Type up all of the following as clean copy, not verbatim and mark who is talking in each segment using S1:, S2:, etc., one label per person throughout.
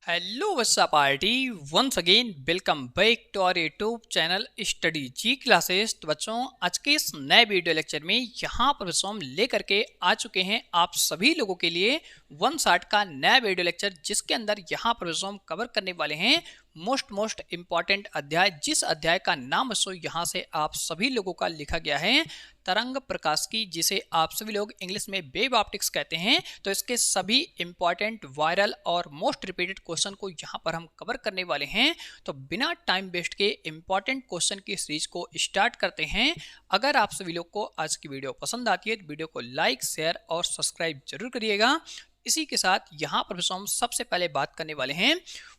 S1: Hello वसा पार्टी once again welcome back to our YouTube channel study ji classes. तो बच्चों आज के इस नए वीडियो लेक्चर में यहाँ पर बच्चों हम लेकर के आ चुके हैं आप सभी लोगों के लिए 160 का नया वीडियो लेक्चर, जिसके अंदर यहाँ पर बच्चों हम कवर करने वाले हैं मोस्ट इंपॉर्टेंट अध्याय, जिस अध्याय का नाम बच्चों यहाँ से आप सभी लोगों का लिखा गया है तरंग प्रकाश की, जिसे आप सभी लोग इंग्लिश में वेव ऑप्टिक्स कहते हैं। तो इसके सभी इंपॉर्टेंट वायरल और मोस्ट रिपीटेड क्वेश्चन को यहाँ पर हम कवर करने वाले हैं। तो बिना टाइम वेस्ट के इंपॉर्टेंट क्वेश्चन की सीरीज को स्टार्ट करते हैं। अगर आप सभी लोग को आज की वीडियो पसंद आती है तो वीडियो को लाइक, शेयर और सब्सक्राइब जरूर करिएगा। इसी के साथ यहाँ पर हम सबसे पहले बात करने वाले हैं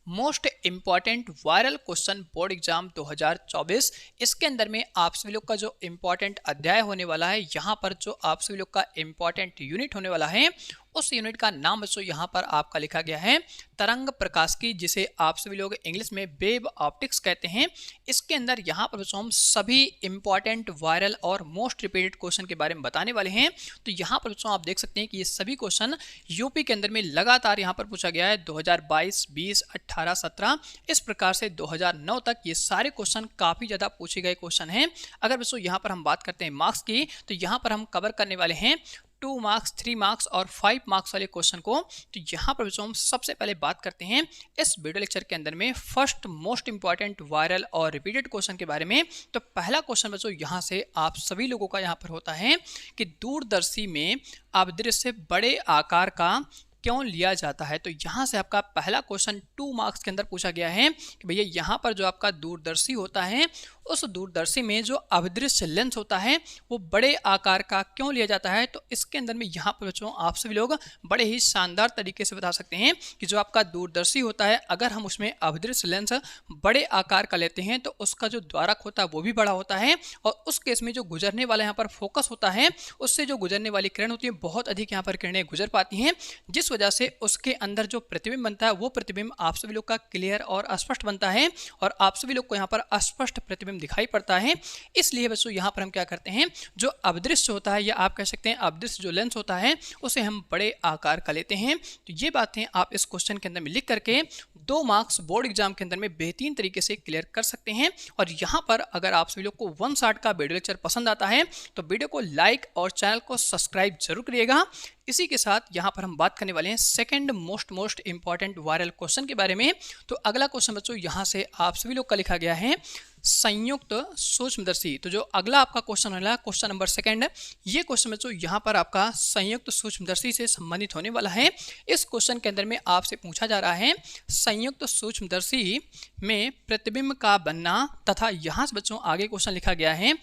S1: most important viral question board exam 2024। इसके अंदर में आप सभी लोग का जो इंपॉर्टेंट अध्याय होने वाला है, यहाँ पर जो आप सभी लोग का इंपॉर्टेंट यूनिट होने वाला है, उस यूनिट का नाम बच्चों यहाँ पर आपका लिखा गया है तरंग प्रकाश की, जिसे आप सभी लोग इंग्लिश में वेव ऑप्टिक्स कहते हैं। इसके अंदर यहाँ पर बच्चों हम सभी इंपॉर्टेंट वायरल और मोस्ट रिपीटेड क्वेश्चन के बारे में बताने वाले हैं। तो यहाँ पर बच्चों आप देख सकते हैं कि ये सभी क्वेश्चन यूपी के अंदर में लगातार यहाँ पर पूछा गया है 2022, 20, 18, 17 इस प्रकार से 2009 तक ये सारे क्वेश्चन काफ़ी ज़्यादा पूछे गए क्वेश्चन हैं। अगर बच्चों यहाँ पर हम बात करते हैं मार्क्स की, तो यहाँ पर हम कवर करने वाले हैं 2 मार्क्स, 3 मार्क्स और 5 मार्क्स वाले क्वेश्चन को। तो यहाँ पर बच्चों हम सबसे पहले बात करते हैं इस वीडियो लेक्चर के अंदर में फर्स्ट मोस्ट इंपॉर्टेंट वायरल और रिपीटेड क्वेश्चन के बारे में। तो पहला क्वेश्चन बच्चों यहाँ से आप सभी लोगों का यहाँ पर होता है कि दूरदर्शी में अभिदृश्य से बड़े आकार का क्यों लिया जाता है। तो यहाँ से आपका पहला क्वेश्चन 2 मार्क्स के अंदर पूछा गया है कि भैया यहाँ पर जो आपका दूरदर्शी होता है, उस दूरदर्शी में जो अभिदृश्य लेंस होता है वो बड़े आकार का क्यों लिया जाता है। तो इसके अंदर में यहाँ पर बच्चों आप सभी लोग बड़े ही शानदार तरीके से बता सकते हैं कि जो आपका दूरदर्शी होता है, अगर हम उसमें अभिदृश्य लेंस बड़े आकार का लेते हैं तो उसका जो द्वारक होता है वो भी बड़ा होता है, और उस केस में जो गुजरने वाला यहाँ पर फोकस होता है, उससे जो गुजरने वाली किरण होती है बहुत अधिक यहाँ पर किरणें गुजर पाती हैं, जिस वजह से उसके अंदर जो प्रतिबिंब बनता है वो प्रतिबिंब आप सभी लोग का क्लियर और स्पष्ट बनता है, और आप सभी लोग को यहाँ पर स्पष्ट प्रतिबिंब दिखाई पड़ता है। इसलिए बच्चों यहाँ पर हम क्या करते हैं, जो अभिदृश्य होता है या आप कह सकते हैं अभिदृश्य जो लेंस होता है उसे हम बड़े आकार का लेते हैं। तो ये बातें आप इस क्वेश्चन के अंदर में लिख करके 2 मार्क्स बोर्ड एग्जाम के अंदर में बेहतरीन तरीके से क्लियर कर सकते हैं। और यहाँ पर अगर आप सभी लोग को 160 का वीडियो लेक्चर पसंद आता है तो वीडियो को लाइक और चैनल को सब्सक्राइब जरूर करिएगा। इसी के साथ यहाँ पर हम बात करने वाले हैं second most important viral question के बारे में। तो अगला क्वेश्चन बच्चों यहाँ से आप सभी लोग का लिखा गया है संयुक्त सूक्ष्मदर्शी। तो जो अगला आपका क्वेश्चन है क्वेश्चन नंबर 2, ये क्वेश्चन बच्चों यहाँ पर आपका संयुक्त सूक्ष्मदर्शी से संबंधित होने वाला है। इस क्वेश्चन के अंदर में आपसे पूछा जा रहा है संयुक्त सूक्ष्मदर्शी में प्रतिबिंब का बनना, तथा यहाँ से बच्चों आगे क्वेश्चन लिखा गया है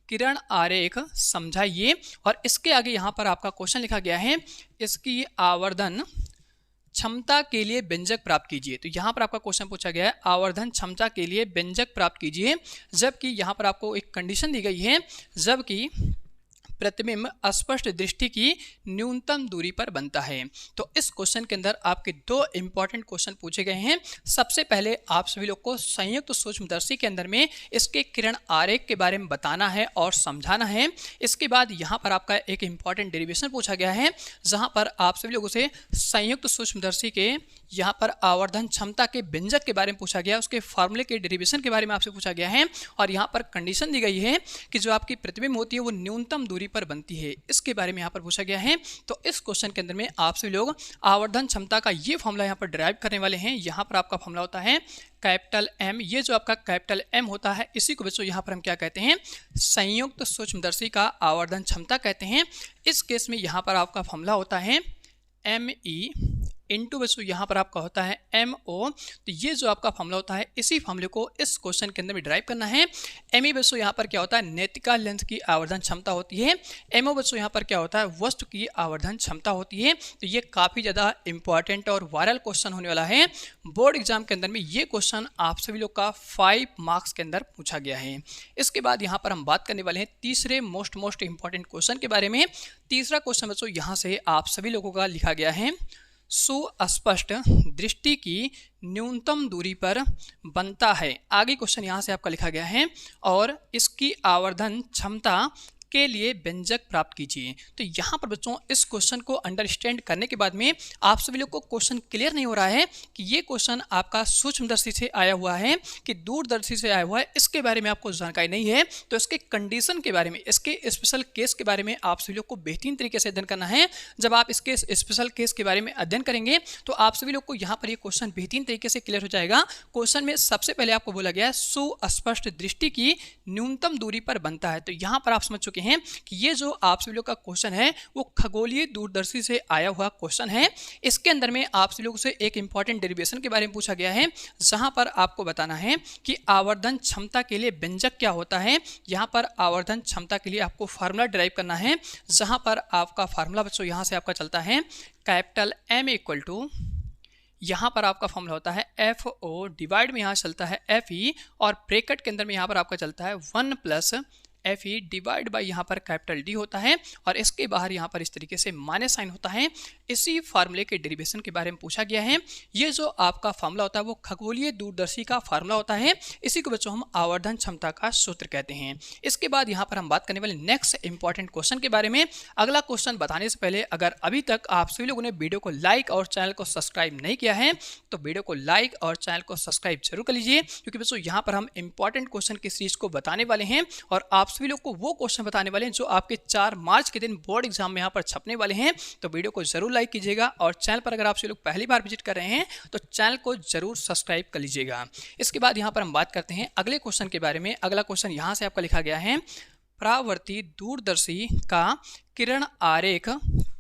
S1: किरण आरेख समझाइए, और इसके आगे यहाँ पर आपका क्वेश्चन लिखा गया है इसकी आवर्धन क्षमता के लिए व्यंजक प्राप्त कीजिए। तो यहाँ पर आपका क्वेश्चन पूछा गया है आवर्धन क्षमता के लिए व्यंजक प्राप्त कीजिए, जबकि यहाँ पर आपको एक कंडीशन दी गई है जबकि प्रतिबिंब स्पष्ट दृष्टि की न्यूनतम दूरी पर बनता है। तो इस क्वेश्चन के अंदर आपके 2 इंपॉर्टेंट क्वेश्चन पूछे गए हैं। सबसे पहले आप सभी लोग को संयुक्त सूक्ष्मदर्शी के अंदर में इसके किरण आरेख के बारे में बताना है और समझाना है। इसके बाद यहाँ पर आपका एक इंपॉर्टेंट डेरिवेशन पूछा गया है, जहाँ पर आप सभी लोगों से संयुक्त सूक्ष्मदर्शी के यहाँ पर आवर्धन क्षमता के व्यंजक के बारे में पूछा गया, उसके फार्मूले के डेरिवेशन के बारे में आपसे पूछा गया है, और यहाँ पर कंडीशन दी गई है कि जो आपकी प्रतिबिंब होती है वो न्यूनतम दूरी पर बनती है, इसके बारे में यहाँ पर पूछा गया है। तो इस क्वेश्चन के अंदर में आप सभी लोग आवर्धन क्षमता का ये फॉर्मूला यहाँ पर डिराइव करने वाले हैं। यहाँ पर आपका फॉर्मूला होता है कैपिटल M। ये जो आपका कैपिटल M होता है इसी को बच्चों यहाँ पर हम क्या कहते हैं, संयुक्त सूक्ष्मदर्शी का आवर्धन क्षमता कहते हैं। इस केस में यहाँ पर आपका फॉर्मूला होता है ME इंटू बच्चों यहाँ पर आपका होता है MO। तो ये जो आपका फॉर्मूला होता है इसी फॉर्मूले को इस क्वेश्चन के अंदर में ड्राइव करना है। ME बच्चों यहाँ पर क्या होता है, नेत्रिका लेंस की आवर्धन क्षमता होती है। MO बच्चों यहाँ पर क्या होता है, वस्तु की आवर्धन क्षमता होती है। तो ये काफ़ी ज़्यादा इंपॉर्टेंट और वायरल क्वेश्चन होने वाला है बोर्ड एग्जाम के अंदर में। ये क्वेश्चन आप सभी लोग का 5 मार्क्स के अंदर पूछा गया है। इसके बाद यहाँ पर हम बात करने वाले हैं तीसरे मोस्ट इंपॉर्टेंट क्वेश्चन के बारे में। तीसरा क्वेश्चन बच्चों यहाँ से आप सभी लोगों का लिखा गया है सुस्पष्ट दृष्टि की न्यूनतम दूरी पर बनता है। आगे क्वेश्चन यहाँ से आपका लिखा गया है और इसकी आवर्धन क्षमता के लिए व्यंजक प्राप्त कीजिए। तो यहाँ पर बच्चों इस क्वेश्चन को अंडरस्टैंड करने के बाद में आप सभी लोग को क्वेश्चन क्लियर नहीं हो रहा है कि ये क्वेश्चन आपका सूक्ष्मदर्शी से आया हुआ है कि दूरदर्शी से आया हुआ है, इसके बारे में आपको जानकारी नहीं है। तो इसके कंडीशन के बारे में, इसके स्पेशल केस के बारे में आप सभी लोग को बेहतरीन तरीके से अध्ययन करना है। जब आप इसके स्पेशल केस के बारे में अध्ययन करेंगे तो आप सभी लोग को यहाँ पर ये क्वेश्चन बेहतरीन तरीके से क्लियर हो जाएगा। क्वेश्चन में सबसे पहले आपको बोला गया है सुस्पष्ट दृष्टि की न्यूनतम दूरी पर बनता है। तो यहाँ पर आप समझ चुके हैं कि ये जो आप सभी लोग का क्वेश्चन है वो खगोलीय दूरदर्शी से आया हुआ क्वेश्चन है। इसके अंदर में आप सभी लोगों से एक इंपॉर्टेंट डेरिवेशन के बारे में पूछा गया है, जहां पर आपको बताना है कि आवर्धन क्षमता के लिए व्यंजक क्या होता है। यहाँ पर आवर्धन क्षमता के लिए आपको फार्मूला ड्राइव करना है, जहां पर आपका फार्मूला बच्चों यहाँ से आपका चलता है कैपिटल M इक्वल टू, यहाँ पर आपका फॉर्मूला होता है FO डिवाइड में यहाँ चलता है FE और ब्रैकेट के अंदर में यहाँ पर आपका चलता है 1 प्लस FE डिवाइड बाई यहाँ पर कैपिटल D होता है और इसके बाहर यहाँ पर इस तरीके से माइनस साइन होता है। इसी फार्मूले के डेरिवेशन के बारे में पूछा गया है। ये जो आपका फार्मूला होता है वो खगोलीय दूरदर्शी का फार्मूला होता है। इसी को बच्चों हम आवर्धन क्षमता का सूत्र कहते हैं। इसके बाद यहाँ पर हम बात करने वाले नेक्स्ट इंपॉर्टेंट क्वेश्चन के बारे में। अगला क्वेश्चन बताने से पहले अगर अभी तक आप सभी लोगों ने वीडियो को लाइक और चैनल को सब्सक्राइब नहीं किया है तो वीडियो को लाइक और चैनल को सब्सक्राइब जरूर कर लीजिए, क्योंकि बच्चों यहाँ पर हम इंपॉर्टेंट क्वेश्चन की सीरीज को बताने वाले हैं और आप सभी लोग को वो क्वेश्चन बताने वाले हैं जो आपके 4 मार्च के दिन बोर्ड एग्जाम में यहाँ पर छपने वाले हैं। तो वीडियो को जरूर लाइक कीजिएगा और चैनल पर अगर आप सभी लोग पहली बार विजिट कर रहे हैं तो चैनल को जरूर सब्सक्राइब कर लीजिएगा। इसके बाद यहाँ पर हम बात करते हैं अगले क्वेश्चन के बारे में। अगला क्वेश्चन यहाँ से आपका लिखा गया है, परावर्ती दूरदर्शी का किरण आरेख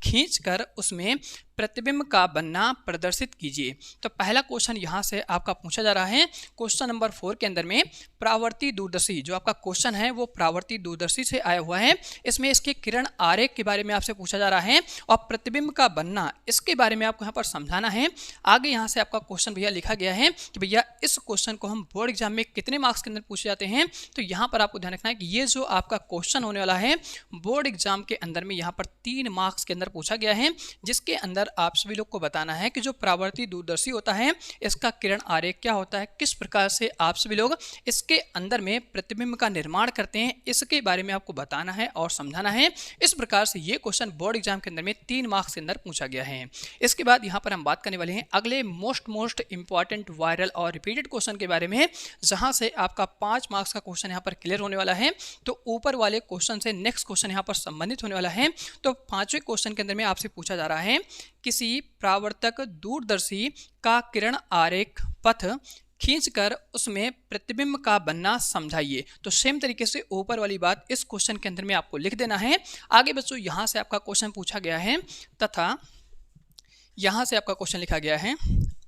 S1: खींचकर उसमें प्रतिबिंब का बनना प्रदर्शित कीजिए। तो पहला क्वेश्चन यहाँ से आपका पूछा जा रहा है क्वेश्चन नंबर 4 के अंदर में। परावर्ती दूरदर्शी जो आपका क्वेश्चन है वो परावर्ती दूरदर्शी से आया हुआ है। इसमें इसके किरण आरेख के बारे में आपसे पूछा जा रहा है और प्रतिबिंब का बनना इसके बारे में आपको यहाँ पर समझाना है। आगे यहाँ से आपका क्वेश्चन भैया लिखा गया है कि भैया इस क्वेश्चन को हम बोर्ड एग्जाम में कितने मार्क्स के अंदर पूछे जाते हैं। तो यहाँ पर आपको ध्यान रखना है कि ये जो आपका क्वेश्चन होने वाला है बोर्ड एग्जाम के अंदर में यहाँ पर 3 मार्क्स के अंदर पूछा गया है, जिसके अंदर आप सभी लोग को बताना है कि जो परावर्ती दूरदर्शी होता है इसका किरण आरेख क्या होता है, किस प्रकार से आप सभी लोग इसके अंदर में प्रतिबिंब का निर्माण करते हैं, इसके बारे में आपको बताना है और समझाना है। इस प्रकार से ये क्वेश्चन बोर्ड एग्जाम के अंदर में 3 मार्क्स के अंदर पूछा गया है। इसके बाद यहाँ पर हम बात करने वाले हैं अगले मोस्ट इंपॉर्टेंट वायरल और रिपीटेड क्वेश्चन के बारे में, जहां से आपका 5 मार्क्स का क्वेश्चन यहाँ पर क्लियर होने वाला है। तो ऊपर वाले क्वेश्चन से नेक्स्ट क्वेश्चन यहाँ पर संबंधित होने वाला है। तो 5वें क्वेश्चन के अंदर में आपसे पूछा जा रहा है, किसी परावर्तक दूरदर्शी का किरण आरेख पथ खींचकर उसमें प्रतिबिंब का बनना समझाइए। तो सेम तरीके से ऊपर वाली बात इस क्वेश्चन के अंदर में आपको लिख देना है। आगे बच्चों यहाँ से आपका क्वेश्चन पूछा गया है तथा यहाँ से आपका क्वेश्चन लिखा गया है,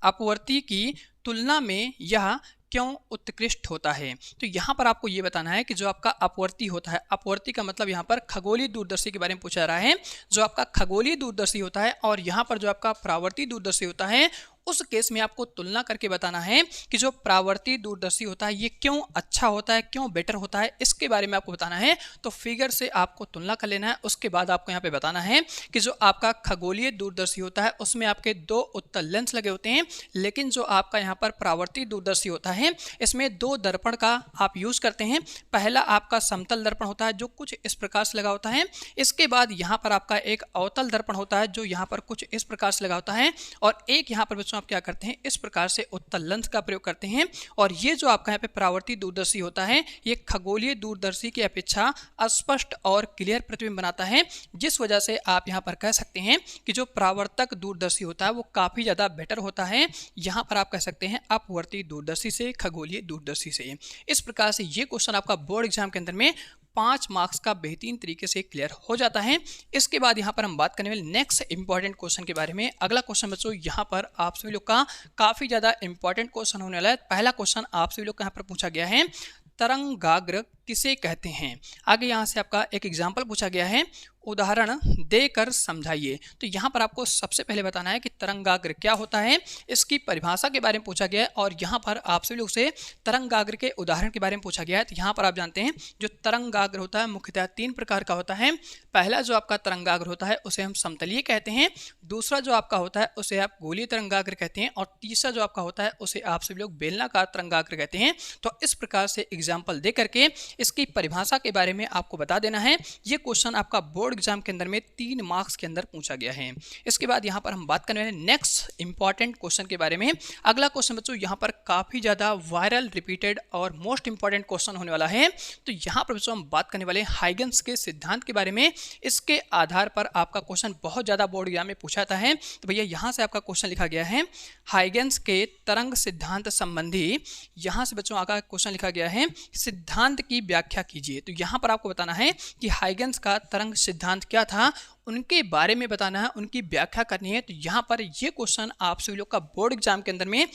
S1: अपवर्ती की तुलना में यह क्यों उत्कृष्ट होता है। तो यहाँ पर आपको ये बताना है कि जो आपका अपवर्ती होता है, अपवर्ती का मतलब यहाँ पर खगोलीय दूरदर्शी के बारे में पूछा जा रहा है। जो आपका खगोलीय दूरदर्शी होता है और यहाँ पर जो आपका परावर्ती दूरदर्शी होता है उस केस में आपको तुलना करके बताना है कि जो परावर्ती दूरदर्शी होता है ये क्यों अच्छा होता है, क्यों बेटर होता है, इसके बारे में आपको बताना है। तो फिगर से आपको तुलना कर लेना है। उसके बाद आपको यहाँ पे बताना है कि जो आपका खगोलीय दूरदर्शी होता है उसमें आपके 2 उत्तल लेंस लगे होते हैं, लेकिन जो आपका यहाँ पर परावर्ती दूरदर्शी होता है इसमें 2 दर्पण का आप यूज करते हैं। पहला आपका समतल दर्पण होता है जो कुछ इस प्रकार से लगा होता है। इसके बाद यहाँ पर आपका एक अवतल दर्पण होता है जो यहाँ पर कुछ इस प्रकार से लगा होता है और एक यहाँ पर आप क्या करते हैं इस प्रकार से उत्तल लेंस का प्रयोग करते हैं। और ये जो आपका यहाँ पे परावर्ती दूरदर्शी होता है ये खगोलीय दूरदर्शी की अपेक्षा स्पष्ट और क्लियर प्रतिबिंब बनाता है, जिस वजह से आप यहाँ पर कह सकते हैं कि जो परावर्तक दूरदर्शी होता है वो काफी ज्यादा बेटर होता है। यहाँ पर आप कह सकते हैं अपवर्ती दूरदर्शी से खगोलीय दूरदर्शी से। इस प्रकार से ये क्वेश्चन आपका बोर्ड एग्जाम के अंदर में 5 मार्क्स का बेहतरीन तरीके से क्लियर हो जाता है। इसके बाद यहाँ पर हम बात करने वाले नेक्स्ट इंपॉर्टेंट क्वेश्चन के बारे में। अगला क्वेश्चन बच्चों यहाँ पर आप सभी लोग का काफी ज्यादा इंपॉर्टेंट क्वेश्चन होने वाला है। पहला क्वेश्चन आप सभी लोग का यहाँ पर पूछा गया है, तरंगाग्र किसे कहते हैं। आगे यहाँ से आपका एक एग्जाम्पल पूछा गया है, उदाहरण देकर समझाइए। तो यहाँ पर आपको सबसे पहले बताना है कि तरंगाग्र क्या होता है, इसकी परिभाषा के बारे में पूछा गया है और यहाँ पर आप सभी लोग से तरंगाग्र के उदाहरण के बारे में पूछा गया है। तो यहाँ पर आप जानते हैं जो तरंगाग्र होता है मुख्यतः 3 प्रकार का होता है। पहला जो आपका तरंगाग्र होता है उसे हम समतलीय कहते हैं, दूसरा जो आपका होता है उसे आप गोलीय तरंगाग्र कहते हैं और तीसरा जो आपका होता है उसे आप सभी लोग बेलनाकार तरंगाग्र कहते हैं। तो इस प्रकार से एग्जाम्पल दे करके इसकी परिभाषा के बारे में आपको बता देना है। ये क्वेश्चन आपका बोर्ड एग्जाम के अंदर में 3 मार्क्स के अंदर पूछा गया है। इसके बाद यहाँ पर हम बात करने वाले नेक्स्ट इंपॉर्टेंट क्वेश्चन के बारे में। अगला क्वेश्चन बच्चों यहाँ पर काफ़ी ज़्यादा वायरल, रिपीटेड और मोस्ट इंपॉर्टेंट क्वेश्चन होने वाला है। तो यहाँ पर बच्चों हम बात करने वाले हाइगेंस के सिद्धांत के बारे में। इसके आधार पर आपका क्वेश्चन बहुत ज़्यादा बोर्ड एग्जाम में पूछा जाता है। तो भैया यहाँ से आपका क्वेश्चन लिखा गया है हाइगेंस के तरंग सिद्धांत संबंधी। यहाँ से बच्चों आगे क्वेश्चन लिखा गया है सिद्धांत की व्याख्या कीजिए। तो यहाँ पर आपको बताना है कि हाइगेंस का तरंग सिद्धांत क्या था, उनके बारे में बताना है, उनकी व्याख्या करनी है। तो यहाँ पर ये क्वेश्चन आप सभी लोग का बोर्ड एग्जाम के अंदर में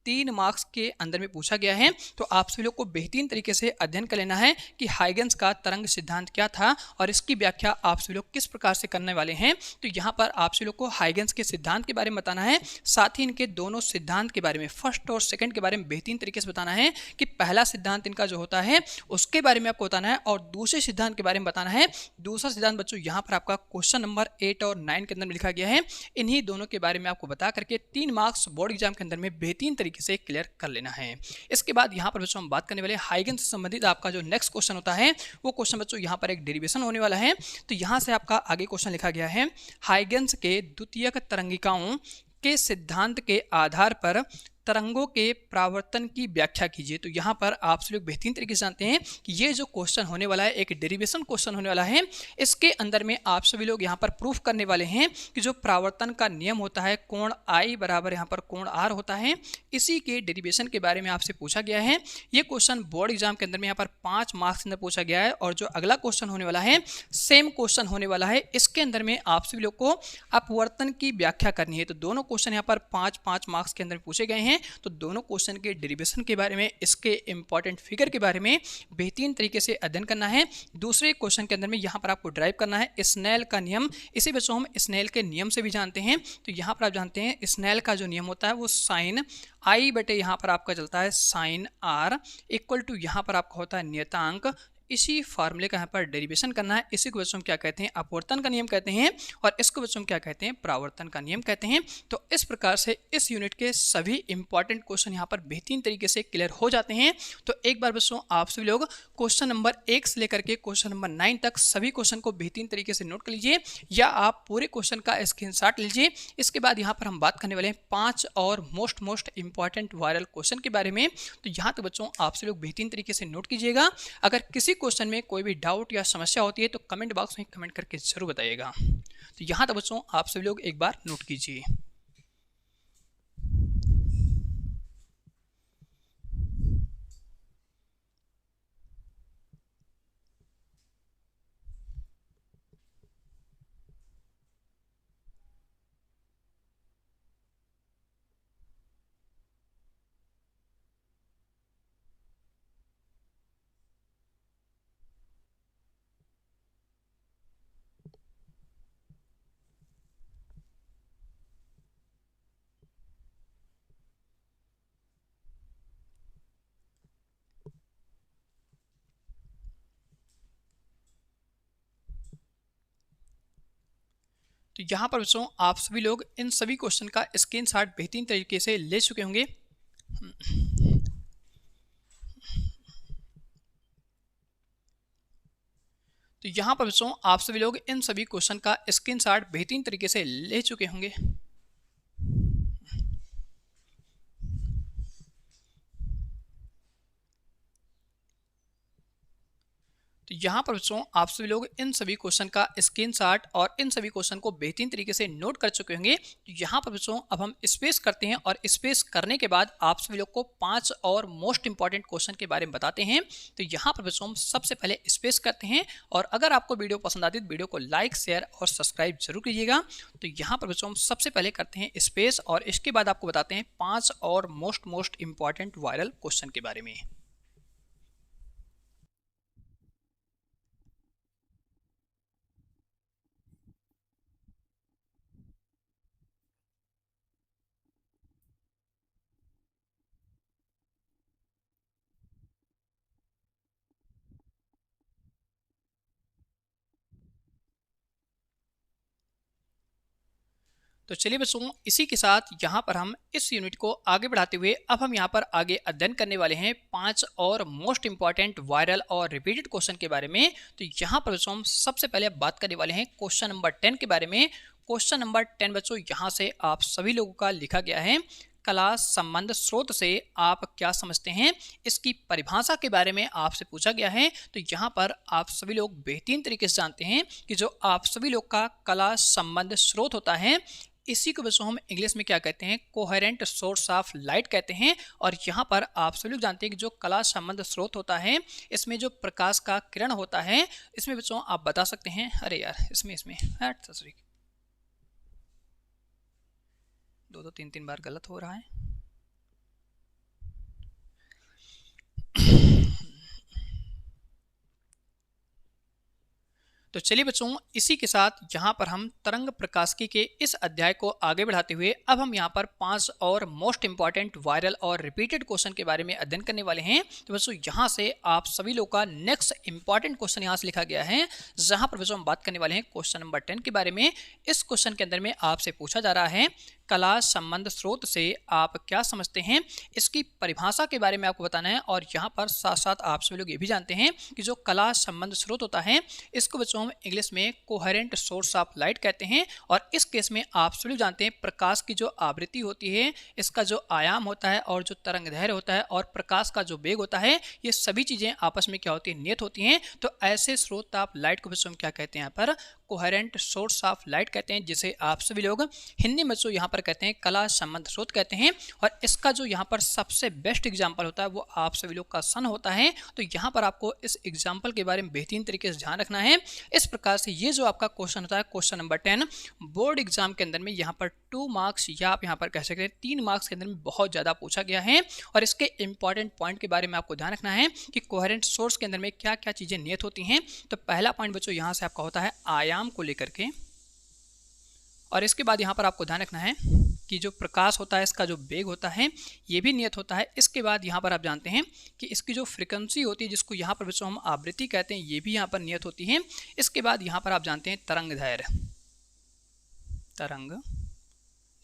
S1: 3 मार्क्स के अंदर में पूछा गया है। तो आप सभी लोग को बेहतरीन तरीके से अध्ययन कर लेना है कि हाइगेंस का तरंग सिद्धांत क्या था और इसकी व्याख्या आप सभी लोग किस प्रकार से करने वाले हैं। तो यहाँ पर आप सभी लोग को हाइगेंस के सिद्धांत के बारे में बताना है, साथ ही इनके दोनों सिद्धांत के बारे में, फर्स्ट और सेकंड के बारे में बेहतरीन तरीके से बताना है कि पहला सिद्धांत इनका जो होता है उसके बारे में आपको बताना है और दूसरे सिद्धांत के बारे में बताना है। दूसरा सिद्धांत बच्चों यहाँ पर आपका क्वेश्चन नंबर 8 और 9 के अंदर में लिखा गया है। इन्हीं दोनों के बारे में आपको बता करके 3 मार्क्स बोर्ड एग्जाम के अंदर में बेहतरीन तरीके से क्लियर कर लेना है। इसके बाद यहाँ पर बच्चों हम बात करने वाले हाइगेंस से संबंधित आपका जो नेक्स्ट क्वेश्चन होता है वो क्वेश्चन बच्चों यहाँ पर एक डेरिवेशन होने वाला है। तो यहाँ से आपका आगे क्वेश्चन लिखा गया है हाइगेंस के द्वितीयक तरंगिकाओं के सिद्धांत के आधार पर तरंगों के प्रावर्तन की व्याख्या कीजिए। तो यहाँ पर आप सभी लोग बेहतरीन तरीके से जानते हैं कि ये जो क्वेश्चन होने वाला है एक डेरिवेशन क्वेश्चन होने वाला है। इसके अंदर में आप सभी लोग यहाँ पर प्रूफ करने वाले हैं कि जो प्रावर्तन का नियम होता है कोण I बराबर यहाँ पर कोण R होता है, इसी के डेरिवेशन के बारे में आपसे पूछा गया है। ये क्वेश्चन बोर्ड एग्जाम के अंदर में यहाँ पर 5 मार्क्स के अंदर पूछा गया है और जो अगला क्वेश्चन होने वाला है सेम क्वेश्चन होने वाला है। इसके अंदर में आप सभी लोग को अपवर्तन की व्याख्या करनी है। तो दोनों क्वेश्चन यहाँ पर 5-5 मार्क्स के अंदर पूछे गए हैं। तो दोनों क्वेश्चन के डेरिवेशन के बारे में, इसके इंपॉर्टेंट फिगर के बारे में बेहतरीन तरीके से अध्ययन करना है। दूसरे क्वेश्चन के अंदर में यहाँ पर आपको ड्राइव करना है स्नेल का नियम। इसे बच्चों हम स्नेल के नियम से भी जानते हैं। तो यहाँ पर आप जानते हैं स्नेल का जो नियम होता है वो साइन I बटे यहाँ पर आपका चलता है साइन R इक्वल टू यहाँ पर आपका होता है नियतांक। इसी फार्मूले का यहाँ पर डेरिवेशन करना है। इसी को बच्चों हम क्या कहते हैं, अपवर्तन का नियम कहते हैं और इसको बच्चों हम क्या कहते हैं, प्रावर्तन का नियम कहते हैं। तो इस प्रकार से इस यूनिट के सभी इंपॉर्टेंट क्वेश्चन यहाँ पर बेहतरीन तरीके से क्लियर हो जाते हैं। तो एक बार बच्चों आप सभी लोग क्वेश्चन नंबर 1 से लेकर के क्वेश्चन नंबर 9 तक सभी क्वेश्चन को बेहतरीन तरीके से नोट कर लीजिए या आप पूरे क्वेश्चन का स्क्रीनशॉट लीजिए। इसके बाद यहाँ पर हम बात करने वाले हैं 5 और मोस्ट इंपॉर्टेंट वायरल क्वेश्चन के बारे में। तो यहाँ तो बच्चों आप सभी लोग बेहतरीन तरीके से नोट कीजिएगा। अगर किसी क्वेश्चन में कोई भी डाउट या समस्या होती है तो कमेंट बॉक्स में कमेंट करके जरूर बताइएगा। तो यहाँ तक बच्चों आप सभी लोग एक बार नोट कीजिए। तो यहाँ पर बच्चों आप सभी लोग इन सभी क्वेश्चन का स्क्रीनशॉट बेहतरीन तरीके से ले चुके होंगे। तो यहाँ पर बच्चों आप सभी लोग इन सभी क्वेश्चन का स्क्रीनशॉट बेहतरीन तरीके से ले चुके होंगे। तो यहाँ पर बच्चों आप सभी लोग इन सभी क्वेश्चन का स्क्रीनशॉट और इन सभी क्वेश्चन को बेहतरीन तरीके से नोट कर चुके होंगे। तो यहाँ पर बच्चों अब हम स्पेस करते हैं और स्पेस करने के बाद आप सभी लोग को 5 और मोस्ट इंपॉर्टेंट क्वेश्चन के बारे में बताते हैं। तो यहाँ पर बच्चों हम सबसे पहले स्पेस करते हैं और अगर आपको वीडियो पसंद आती है तो वीडियो को लाइक, शेयर और सब्सक्राइब जरूर कीजिएगा। तो यहाँ पर बच्चों हम सबसे पहले करते हैं स्पेस और इसके बाद आपको बताते हैं 5 और मोस्ट इंपॉर्टेंट वायरल क्वेश्चन के बारे में। तो चलिए बच्चों, इसी के साथ यहाँ पर हम इस यूनिट को आगे बढ़ाते हुए अब हम यहाँ पर आगे अध्ययन करने वाले हैं 5 और मोस्ट इंपॉर्टेंट वायरल और रिपीटेड क्वेश्चन के बारे में। तो यहाँ पर बच्चों हम सबसे पहले बात करने वाले हैं क्वेश्चन नंबर 10 के बारे में। क्वेश्चन नंबर 10 बच्चों यहाँ से आप सभी लोगों का लिखा गया है, कला संबंध स्रोत से आप क्या समझते हैं, इसकी परिभाषा के बारे में आपसे पूछा गया है। तो यहाँ पर आप सभी लोग बेहतरीन तरीके से जानते हैं कि जो आप सभी लोग का कला संबंध स्रोत होता है, इसी को बच्चों हम इंग्लिश में क्या कहते हैं, कोहेरेंट सोर्स ऑफ लाइट कहते हैं। और यहाँ पर आप सभी लोग जानते हैं कि जो कला संबंध स्रोत होता है, इसमें जो प्रकाश का किरण होता है, इसमें बच्चों आप बता सकते हैं, अरे यार इसमें दो तीन बार गलत हो रहा है। तो चलिए बच्चों, इसी के साथ यहाँ पर हम तरंग प्रकाशिकी के इस अध्याय को आगे बढ़ाते हुए अब हम यहाँ पर 5 और मोस्ट इंपॉर्टेंट वायरल और रिपीटेड क्वेश्चन के बारे में अध्ययन करने वाले हैं। तो बच्चों यहाँ से आप सभी लोग का नेक्स्ट इंपॉर्टेंट क्वेश्चन यहाँ से लिखा गया है, जहाँ पर बच्चों हम बात करने वाले हैं क्वेश्चन नंबर 10 के बारे में। इस क्वेश्चन के अंदर में आपसे पूछा जा रहा है, कला संबंध स्रोत से आप क्या समझते हैं, इसकी परिभाषा के बारे में आपको बताना है। और यहाँ पर साथ साथ आप सभी लोग ये भी जानते हैं कि जो कला संबंध स्रोत होता है, इसको बच्चों हम इंग्लिश में कोहेरेंट सोर्स ऑफ लाइट कहते हैं। और इस केस में आप सभी लोग जानते हैं प्रकाश की जो आवृत्ति होती है, इसका जो आयाम होता है और जो तरंग दैर्घ्य होता है और प्रकाश का जो वेग होता है, ये सभी चीज़ें आपस में क्या होती है, नियत होती हैं। तो ऐसे स्रोत ऑफ लाइट को बच्चों हम क्या कहते हैं, यहाँ पर कोहेरेंट सोर्स ऑफ लाइट कहते हैं, जिसे आप सभी लोग हिंदी में बच्चों यहाँ पर कहते हैं कला संबंध स्रोत कहते हैं। और इसका जो यहाँ पर सबसे बेस्ट एग्जाम्पल होता है वो आप सभी लोग का सन होता है। तो यहाँ पर आपको इस एग्जाम्पल के बारे में बेहतरीन तरीके से ध्यान रखना है। इस प्रकार से ये जो आपका क्वेश्चन होता है, क्वेश्चन नंबर 10 बोर्ड एग्जाम के अंदर में यहाँ पर 2 मार्क्स या आप यहाँ पर कह सकते हैं 3 मार्क्स के अंदर में बहुत ज़्यादा पूछा गया है। और इसके इंपॉर्टेंट पॉइंट के बारे में आपको ध्यान रखना है कि कोहेरेंट सोर्स के अंदर में क्या क्या चीज़ें नियत होती हैं। तो पहला पॉइंट बच्चों यहाँ से आपका होता है आयाम को लेकर के, और इसके बाद यहाँ पर आपको ध्यान रखना है कि जो प्रकाश होता है, इसका जो वेग होता है, ये भी नियत होता है। इसके बाद यहाँ पर आप जानते हैं कि इसकी जो फ्रीक्वेंसी होती है, जिसको यहाँ पर बच्चों हम आवृत्ति कहते हैं, ये भी यहाँ पर नियत होती है। इसके बाद यहाँ पर आप जानते हैं तरंग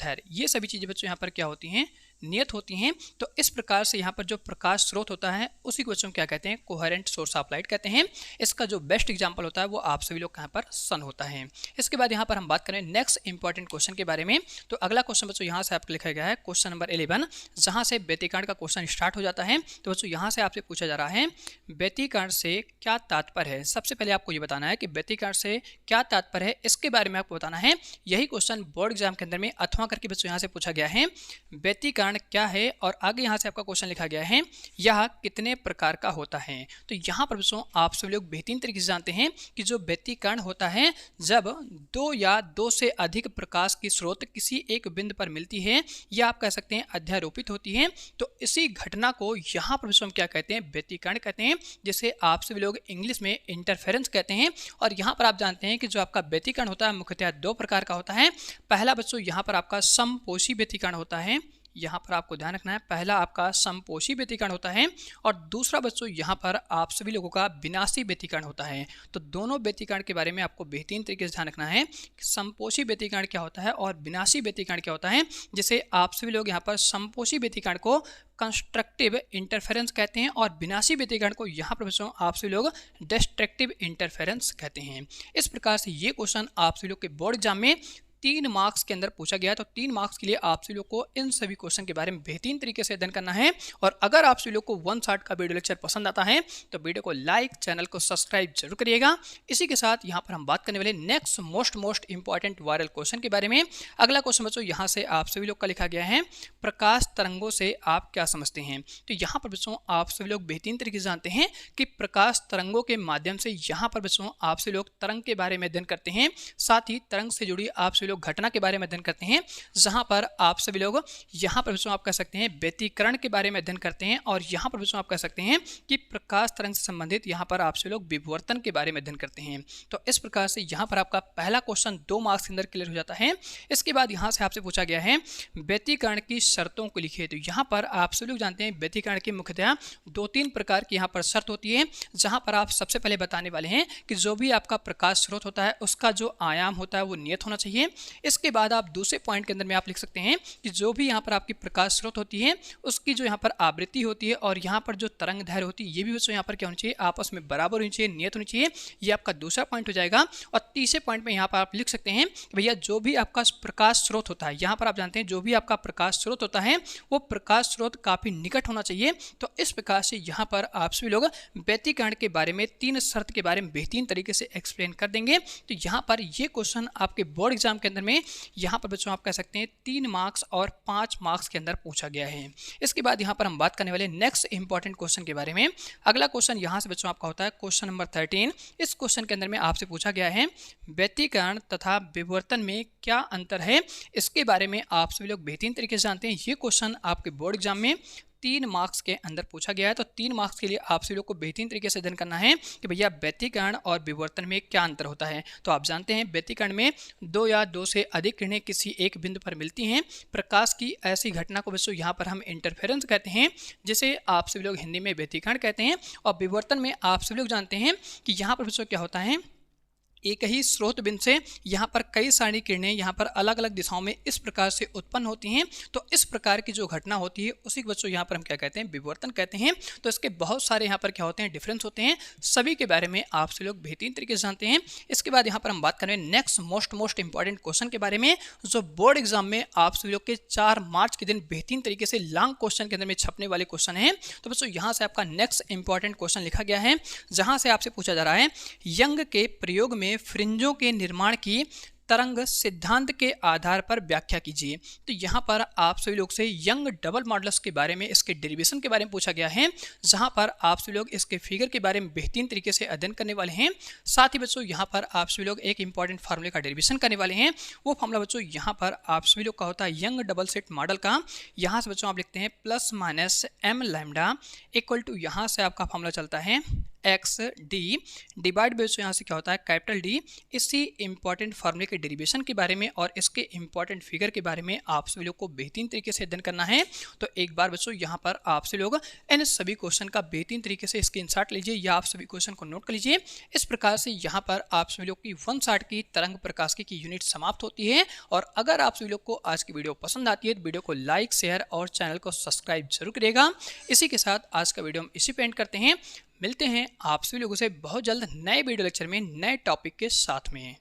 S1: दैर्घ्य, ये सभी चीज़ें बच्चों यहाँ पर क्या होती हैं, नियत होती हैं। तो इस प्रकार से यहाँ पर जो प्रकाश स्रोत होता है, उसी को बच्चों क्या कहते हैं, कोहेरेंट सोर्स ऑफ लाइट कहते हैं। इसका जो बेस्ट एग्जांपल होता है वो आप सभी लोग यहाँ पर सन होता है। इसके बाद यहाँ पर हम बात करें नेक्स्ट इंपॉर्टेंट क्वेश्चन के बारे में। तो अगला क्वेश्चन बच्चों यहाँ से आपको लिखा गया है क्वेश्चन नंबर 11, जहाँ से व्यतिकरण का क्वेश्चन स्टार्ट हो जाता है। तो बच्चों यहाँ से आपसे पूछा जा रहा है व्यतिकरण से क्या तात्पर्य है। सबसे पहले आपको ये बताना है कि व्यतिकरण से क्या तात्पर्य है, इसके बारे में आपको बताना है। यही क्वेश्चन बोर्ड एग्जाम के अंदर में अथवा करके बच्चों यहाँ से पूछा गया है, व्यतिकरण क्या है। और आगे यहाँ से आपका क्वेश्चन लिखा गया है, यह कितने प्रकार का होता है। तो यहाँ पर बच्चों आप सभी लोग बेहतरीन तरीके से जानते हैं कि जो व्यतिकरण होता है, जब 2 या 2 से अधिक प्रकाश की स्रोत किसी एक बिंदु पर मिलती है या आप कह सकते हैं अध्यारोपित होती है, तो इसी घटना को यहाँ पर बच्चों हम क्या कहते हैं, व्यतिकरण कहते हैं, जिसे आप सभी लोग इंग्लिश में इंटरफेरेंस कहते हैं। और यहाँ पर आप जानते हैं कि जो आपका व्यतिकरण होता है मुख्यतः 2 प्रकार का होता है। पहला बच्चों यहाँ पर आपका समपोषी व्यतिकरण होता है, यहाँ पर आपको ध्यान रखना है, पहला आपका समपोषी व्यतिकरण होता है और दूसरा बच्चों यहाँ पर आप सभी लोगों का विनाशी व्यतिकरण होता है। तो दोनों व्यतिकरण के बारे में आपको बेहतरीन तरीके से ध्यान रखना है कि समपोषी व्यतिकरण क्या होता है और विनाशी व्यतिकरण क्या होता है, जिसे आप सभी लोग यहाँ पर समपोषी व्यतिकरण को कंस्ट्रक्टिव इंटरफेरेंस कहते हैं और विनाशी व्यतिकरण को यहाँ पर बच्चों आप सभी लोग डिस्ट्रक्टिव इंटरफेरेंस कहते हैं। इस प्रकार से ये क्वेश्चन आप सभी लोग के बोर्ड एग्जाम में 3 मार्क्स के अंदर पूछा गया है। तो 3 मार्क्स के लिए आप सभी लोग को इन सभी क्वेश्चन के बारे में बेहतरीन तरीके से अध्ययन करना है। और अगर आप सभी लोग को 1 शॉट का वीडियो लेक्चर पसंद आता है तो वीडियो को लाइक, चैनल को सब्सक्राइब जरूर करिएगा। इसी के साथ यहाँ पर हम बात करने वाले next most important viral question के बारे में। अगला क्वेश्चन बच्चों यहाँ से आप सभी लोग का लिखा गया है, प्रकाश तरंगों से आप क्या समझते हैं। तो यहाँ पर बच्चों आप सभी लोग बेहतरीन तरीके से जानते हैं कि प्रकाश तरंगों के माध्यम से यहाँ पर बच्चों आप सभी लोग तरंग के बारे में अध्ययन करते हैं, साथ ही तरंग से जुड़ी आप सभी लोग घटना के बारे में अध्ययन करते हैं, जहां पर आप सभी लोग यहाँ पर बच्चों आप कह सकते हैं व्यतिकरण के बारे में अध्ययन करते हैं। और यहाँ पर बच्चों आप कह सकते हैं कि प्रकाश तरंग से संबंधित यहाँ पर आप सभी लोग विवर्तन के बारे में अध्ययन करते हैं। तो इस प्रकार से यहाँ पर आपका पहला क्वेश्चन 2 मार्क्स के अंदर क्लियर हो जाता है। इसके बाद यहाँ से आपसे पूछा गया है व्यतिकरण की शर्तों को लिखिए। तो यहाँ पर आप सभी लोग जानते हैं व्यतिकरण की मुख्यतः 2-3 प्रकार की यहाँ पर शर्त होती है, जहाँ पर आप सबसे पहले बताने वाले हैं कि जो भी आपका प्रकाश स्रोत होता है उसका जो आयाम होता है वो नियत होना चाहिए। इसके बाद आप दूसरे पॉइंट के अंदर में आप लिख सकते हैं कि जो भी यहाँ पर आपकी प्रकाश स्रोत होती है उसकी जो यहाँ पर आवृत्ति होती है और यहाँ पर जो तरंग दैर्घ्य होती है ये भी बच्चों यहाँ पर क्या होनी चाहिए, आपस में बराबर होनी चाहिए, नियत होनी चाहिए। ये आपका दूसरा पॉइंट हो जाएगा। और तीसरे पॉइंट में यहाँ पर आप लिख सकते हैं भैया जो भी आपका प्रकाश स्रोत होता है, यहाँ पर आप जानते हैं जो भी आपका प्रकाश स्रोत होता है वो प्रकाश स्रोत काफी निकट होना चाहिए। तो इस प्रकार से यहाँ पर आप सभी लोग व्यतिकरण के बारे में 3 शर्त के बारे में बेहतरीन तरीके से एक्सप्लेन कर देंगे। तो यहाँ पर ये क्वेश्चन आपके बोर्ड एग्जाम के अंदर में यहाँ पर बच्चों आप कह सकते हैं 3 मार्क्स और 5 मार्क्स के अंदर पूछा गया है। इसके बाद यहाँ पर हम बात करने वाले नेक्स्ट इंपॉर्टेंट क्वेश्चन के बारे में। अगला क्वेश्चन यहाँ से बच्चों आपका होता है क्वेश्चन नंबर 13। इस क्वेश्चन के अंदर में आपसे पूछा गया है व्यतिकरण तथा विवर्तन में क्या अंतर है। इसके बारे में आप सभी लोग बेहतरीन तरीके से जानते हैं। ये क्वेश्चन आपके बोर्ड एग्जाम में 3 मार्क्स के अंदर पूछा गया है। तो 3 मार्क्स के लिए आप सभी लोग को बेहतरीन तरीके से अध्ययन करना है कि भैया व्यतिकरण और विवर्तन में क्या अंतर होता है। तो आप जानते हैं व्यतिकरण में 2 या 2 से अधिक किरणें किसी एक बिंदु पर मिलती हैं। प्रकाश की ऐसी घटना को बच्चों यहाँ पर हम इंटरफेरेंस कहते हैं, जिसे आप सभी लोग हिंदी में व्यतिकरण कहते हैं। और विवर्तन में आप सभी लोग जानते हैं कि यहाँ पर बच्चों क्या होता है, एक ही स्रोत बिंदु से यहाँ पर कई सारी किरणें यहाँ पर अलग अलग दिशाओं में इस प्रकार से उत्पन्न होती हैं। तो इस प्रकार की जो घटना होती है उसी को बच्चों यहाँ पर हम क्या कहते हैं, विवर्तन कहते हैं। तो इसके बहुत सारे यहाँ पर क्या होते हैं, डिफरेंस होते हैं। सभी के बारे में आप सभी लोग बेहतरीन तरीके से जानते हैं। इसके बाद यहाँ पर हम बात करें नेक्स्ट मोस्ट इंपॉर्टेंट क्वेश्चन के बारे में, जो बोर्ड एग्जाम में आप सभी लोग के 4 मार्च के दिन बेहतरीन तरीके से लॉन्ग क्वेश्चन के अंदर में छपने वाले क्वेश्चन है। तो बच्चों यहाँ से आपका नेक्स्ट इंपॉर्टेंट क्वेश्चन लिखा गया है, जहाँ से आपसे पूछा जा रहा है यंग के प्रयोग में फ्रिंजों के निर्माण की तरंग सिद्धांत के आधार पर व्याख्या कीजिए। तो यहाँ पर आप सभी लोग से यंग डबल मॉडल्स के बारे में, इसके डेरिवेशन के बारे में पूछा गया है, जहाँ पर आप सभी लोग इसके फिगर के बारे में बेहतरीन तरीके से अध्ययन करने वाले हैं। साथ ही बच्चों यहाँ पर आप सभी लोग एक इंपॉर्टेंट फार्मूले का डेरिवेशन करने वाले हैं। वो फार्मूला बच्चों यहाँ पर आप सभी लोग का होता है यंग डबल सेट मॉडल का। यहाँ से बच्चों आप लिखते हैं plus minus M lambda equal to, यहाँ से आपका फार्मूला चलता है एक्स डी डिवाइड बाय यहाँ से क्या होता है कैपिटल डी। इसी इंपॉर्टेंट फार्मूले के डेरिवेशन के बारे में और इसके इंपॉर्टेंट फिगर के बारे में आप सभी लोग को बेहतरीन तरीके से अध्ययन करना है। तो एक बार बच्चों यहाँ पर आप सभी लोग इन सभी क्वेश्चन का बेहतरीन तरीके से स्क्रीनशॉट लीजिए या आप सभी क्वेश्चन को नोट कर लीजिए। इस प्रकार से यहाँ पर आप सभी लोग की 1 शॉट की तरंग प्रकाशिकी की यूनिट समाप्त होती है। और अगर आप सभी लोग को आज की वीडियो पसंद आती है तो वीडियो को लाइक, शेयर और चैनल को सब्सक्राइब जरूर करिएगा। इसी के साथ आज का वीडियो हम इसी पे एंड करते हैं। मिलते हैं आप सभी लोगों से बहुत जल्द नए वीडियो लेक्चर में नए टॉपिक के साथ में।